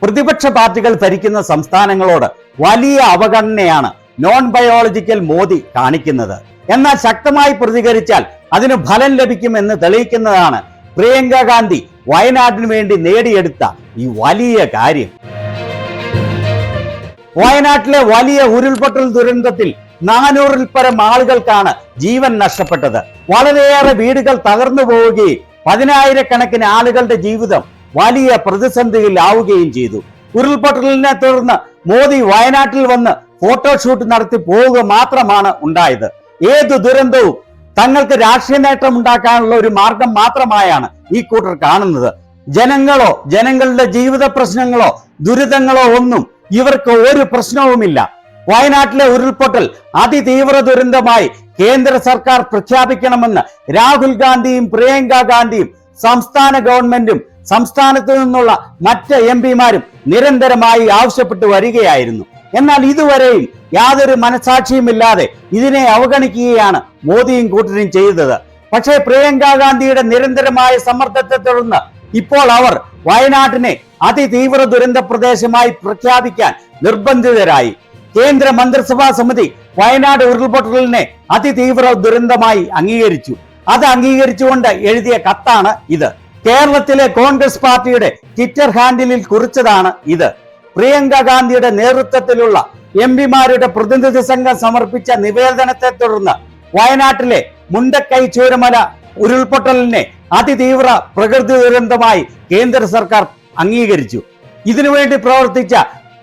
പ്രതിപക്ഷ പാർട്ടികൾ ഭരിക്കുന്ന സംസ്ഥാനങ്ങളോട് വലിയ അവഗണനയാണ് നോൺ ബയോളജിക്കൽ മോദി കാണിക്കുന്നത്. എന്നാൽ ശക്തമായി പ്രതികരിച്ചാൽ അതിന് ഫലം ലഭിക്കുമെന്ന് തെളിയിക്കുന്നതാണ് പ്രിയങ്ക ഗാന്ധി വയനാടിന് വേണ്ടി നേടിയെടുത്ത ഈ വലിയ കാര്യം. വയനാട്ടിലെ വലിയ ഉരുൾപൊട്ടൽ ദുരന്തത്തിൽ 400-ൽ പരം ആളുകൾക്കാണ് ജീവൻ നഷ്ടപ്പെട്ടത്. വളരെയേറെ വീടുകൾ തകർന്നു പോവുകയും 10,000-കണക്കിന് ആളുകളുടെ ജീവിതം വലിയ പ്രതിസന്ധിയിലാവുകയും ചെയ്തു. ഉരുൾപൊട്ടലിനെ തുടർന്ന് മോദി വയനാട്ടിൽ വന്ന് ഫോട്ടോഷൂട്ട് നടത്തി പോവുക മാത്രമാണ് ഉണ്ടായത്. ഏതു ദുരന്തവും തങ്ങൾക്ക് രാഷ്ട്രീയ നേട്ടം ഉണ്ടാക്കാനുള്ള ഒരു മാർഗം മാത്രമായാണ് ഈ കൂട്ടർ കാണുന്നത്. ജനങ്ങളോ ജനങ്ങളുടെ ജീവിത പ്രശ്നങ്ങളോ ദുരിതങ്ങളോ ഒന്നും ഇവർക്ക് ഒരു പ്രശ്നവുമില്ല. വയനാട്ടിലെ ഉരുൾപൊട്ടൽ അതിതീവ്ര ദുരന്തമായി കേന്ദ്ര സർക്കാർ പ്രഖ്യാപിക്കണമെന്ന് രാഹുൽ ഗാന്ധിയും പ്രിയങ്ക ഗാന്ധിയും സംസ്ഥാന ഗവൺമെന്റും സംസ്ഥാനത്തു നിന്നുള്ള മറ്റ് എംപിമാരും നിരന്തരമായി ആവശ്യപ്പെട്ടു വരികയായിരുന്നു. എന്നാൽ ഇതുവരെയും യാതൊരു മനസാക്ഷിയുമില്ലാതെ ഇതിനെ അവഗണിക്കുകയാണ് മോദിയും കൂട്ടരും ചെയ്തത്. പക്ഷേ പ്രിയങ്ക ഗാന്ധിയുടെ നിരന്തരമായ സമ്മർദ്ദത്തെ തുടർന്ന് ഇപ്പോൾ അവർ വയനാട്ടിനെ അതിതീവ്ര ദുരന്ത പ്രദേശമായി പ്രഖ്യാപിക്കാൻ നിർബന്ധിതരായി. കേന്ദ്ര മന്ത്രിസഭാ സമിതി വയനാട് ഉരുൾപൊട്ടലിനെ അതിതീവ്ര ദുരന്തമായി അംഗീകരിച്ചു. അത് അംഗീകരിച്ചുകൊണ്ട് എഴുതിയ കത്താണ് ഇത്. കേരളത്തിലെ കോൺഗ്രസ് പാർട്ടിയുടെ ട്വിറ്റർ ഹാൻഡിലിൽ കുറിച്ചതാണ് ഇത്. പ്രിയങ്ക ഗാന്ധിയുടെ നേതൃത്വത്തിലുള്ള എംപിമാരുടെ പ്രതിനിധി സംഘം സമർപ്പിച്ച നിവേദനത്തെ തുടർന്ന് വയനാട്ടിലെ മുണ്ടക്കൈ ചൂരമല ഉരുൾപൊട്ടലിനെ അതിതീവ്ര പ്രകൃതി ദുരന്തമായി കേന്ദ്ര സർക്കാർ അംഗീകരിച്ചു. ഇതിനുവേണ്ടി പ്രവർത്തിച്ച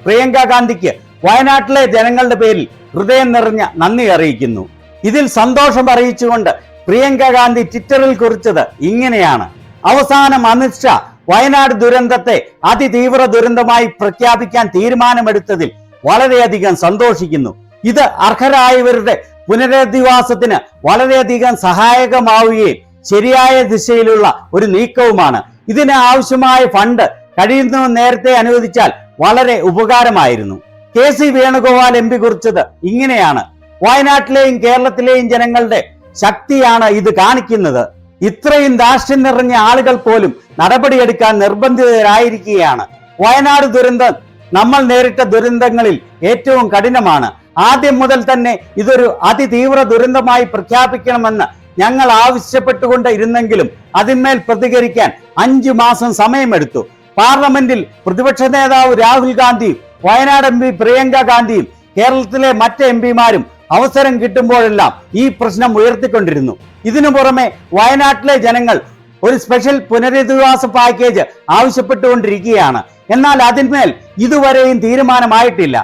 പ്രിയങ്ക ഗാന്ധിക്ക് വയനാട്ടിലെ ജനങ്ങളുടെ പേരിൽ ഹൃദയം നിറഞ്ഞ നന്ദി അറിയിക്കുന്നു. ഇതിൽ സന്തോഷം അറിയിച്ചുകൊണ്ട് പ്രിയങ്ക ഗാന്ധി ട്വിറ്ററിൽ കുറിച്ചത് ഇങ്ങനെയാണ്: അവസാനം അമിത് ഷാ വയനാട് ദുരന്തത്തെ അതിതീവ്ര ദുരന്തമായി പ്രഖ്യാപിക്കാൻ തീരുമാനമെടുത്തതിൽ വളരെയധികം സന്തോഷിക്കുന്നു. ഇത് അർഹരായവരുടെ പുനരധിവാസത്തിന് വളരെയധികം സഹായകമാവുകയും ശരിയായ ദിശയിലുള്ള ഒരു നീക്കവുമാണ്. ഇതിന് ആവശ്യമായ ഫണ്ട് കഴിയുന്നവ നേരത്തെ അനുവദിച്ചാൽ വളരെ ഉപകാരമായിരുന്നു. KC വേണുഗോപാൽ MP കുറിച്ചത് ഇങ്ങനെയാണ്: വയനാട്ടിലെയും കേരളത്തിലെയും ജനങ്ങളുടെ ശക്തിയാണ് ഇത് കാണിക്കുന്നത്. ഇത്രയും ധാർഷ്ട്യം നിറഞ്ഞ ആളുകൾ പോലും നടപടിയെടുക്കാൻ നിർബന്ധിതരായിരിക്കുകയാണ്. വയനാട് ദുരന്തം നമ്മൾ നേരിട്ട ദുരന്തങ്ങളിൽ ഏറ്റവും കഠിനമാണ്. ആദ്യം മുതൽ തന്നെ ഇതൊരു അതിതീവ്ര ദുരന്തമായി പ്രഖ്യാപിക്കണമെന്ന് ഞങ്ങൾ ആവശ്യപ്പെട്ടുകൊണ്ട് ഇരുന്നെങ്കിലും അതിന്മേൽ പ്രതികരിക്കാൻ 5 മാസം സമയമെടുത്തു. പാർലമെന്റിൽ പ്രതിപക്ഷ നേതാവ് രാഹുൽ ഗാന്ധിയും വയനാട് MP പ്രിയങ്ക ഗാന്ധിയും കേരളത്തിലെ മറ്റ് MPമാരും അവസരം കിട്ടുമ്പോഴെല്ലാം ഈ പ്രശ്നം ഉയർത്തിക്കൊണ്ടിരുന്നു. ഇതിനു പുറമെ വയനാട്ടിലെ ജനങ്ങൾ ഒരു സ്പെഷ്യൽ പുനരധിവാസ പാക്കേജ് ആവശ്യപ്പെട്ടുകൊണ്ടിരിക്കുകയാണ്. എന്നാൽ അതിന്മേൽ ഇതുവരെയും തീരുമാനമായിട്ടില്ല.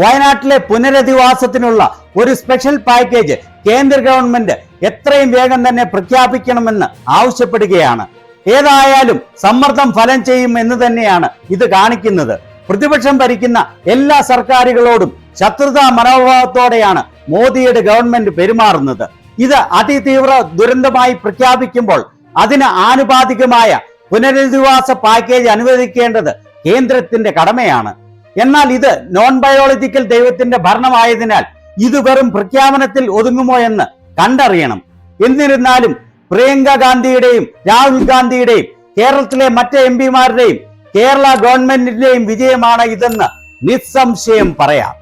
വയനാട്ടിലെ പുനരധിവാസത്തിനുള്ള ഒരു സ്പെഷ്യൽ പാക്കേജ് കേന്ദ്ര ഗവൺമെന്റ് എത്രയും വേഗം തന്നെ പ്രഖ്യാപിക്കണമെന്ന് ആവശ്യപ്പെടുകയാണ്. ഏതായാലും സമ്മർദ്ദം ഫലം ചെയ്യും എന്ന് തന്നെയാണ് ഇത് കാണിക്കുന്നത്. പ്രതിപക്ഷം ഭരിക്കുന്ന എല്ലാ സർക്കാരുകളോടും ശത്രുതാ മനോഭാവത്തോടെയാണ് മോദിയുടെ ഗവൺമെന്റ് പെരുമാറുന്നത്. ഇത് അതിതീവ്ര ദുരന്തമായി പ്രഖ്യാപിക്കുമ്പോൾ അതിന് ആനുപാതികമായ പുനരധിവാസ പാക്കേജ് അനുവദിക്കേണ്ടത് കേന്ദ്രത്തിന്റെ കടമയാണ്. എന്നാൽ ഇത് നോൺ ബയോളജിക്കൽ ദൈവത്തിന്റെ ഭരണമായതിനാൽ ഇത് വെറും പ്രഖ്യാപനത്തിൽ ഒതുങ്ങുമോ എന്ന് കണ്ടറിയണം. എന്നിരുന്നാലും പ്രിയങ്ക ഗാന്ധിയുടെയും രാഹുൽ ഗാന്ധിയുടെയും കേരളത്തിലെ മറ്റ് MPമാരുടെയും കേരള ഗവൺമെന്റിന്റെയും വിജയമാണ് ഇതെന്ന് നിസ്സംശയം പറയാം.